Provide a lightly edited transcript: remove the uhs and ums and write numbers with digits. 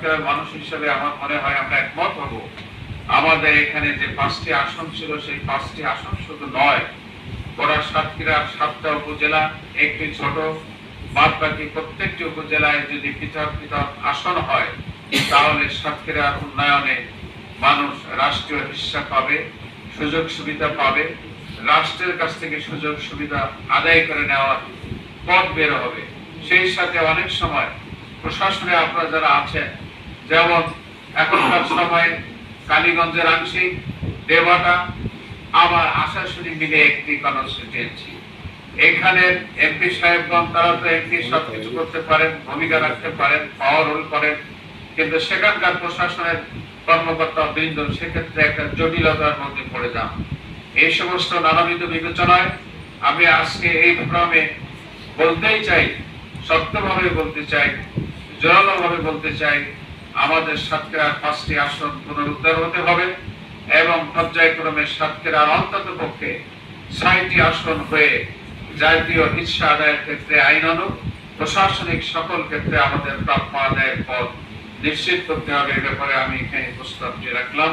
সাতক্ষীরার মানুষ হিসেবে আমার মনে হয় আমরা একমত হব। আমাদের এখানে যে 5টি আসন ছিল সেই 5টি আসন শুধু নয়, গোটা সাতক্ষীরার 7টা উপজেলা একটি ছোট, বাদ বাকি প্রত্যেকটি উপজেলায় যদি পৃথক পৃথক আসন হয় তাহলে সাতক্ষীরার উন্নয়নে মানুষ রাষ্ট্রীয় হিস্সা পাবে, সুযোগ সুবিধা পাবে, রাষ্ট্রের কাছ থেকে সুযোগ সুবিধা আদায় করে নেওয়ার পথ বের হবে। সেই সাথে অনেক সময় প্রশাসনে আপনারা যারা আছেন, যেমন এখনকার সময় কালীগঞ্জের আংশিক, দেবাটা, আবার আশাশুনি মিলে একটি কনস্টিটিউয়েন্সি। এখানে এমপি সাহেবগণ তারা তো এমপি সবকিছু করতে পারেন, ভূমিকা রাখতে পারেন, পাওয়ার হোল্ড করেন, কিন্তু সেখানকার প্রশাসনের কর্মকর্তা বৃন্দ সেক্ষেত্রে একটা জটিলতার মধ্যে পড়ে যান। এই সমস্ত নানাবিধ বিবেচনায় আমি আজকে এই ফোরামে বলতেই চাই, সত্যভাবে বলতে চাই, জোরালোভাবে বলতে চাই, আমাদের সাতক্ষীরার 5টি আসন পুনরুদ্ধার হতে হবে এবং পর্যায়ক্রমে সাতক্ষীরার অন্তত পক্ষে 6টি আসন হয়ে জাতীয় হিস্সা আদায়ের ক্ষেত্রে আইনানুগ, প্রশাসনিক সকল ক্ষেত্রে আমাদের প্রাপ্য আদায়ের পথ নিশ্চিত করতে হবে। এ ব্যাপারে আমি এখানে প্রস্তাবটি রাখলাম।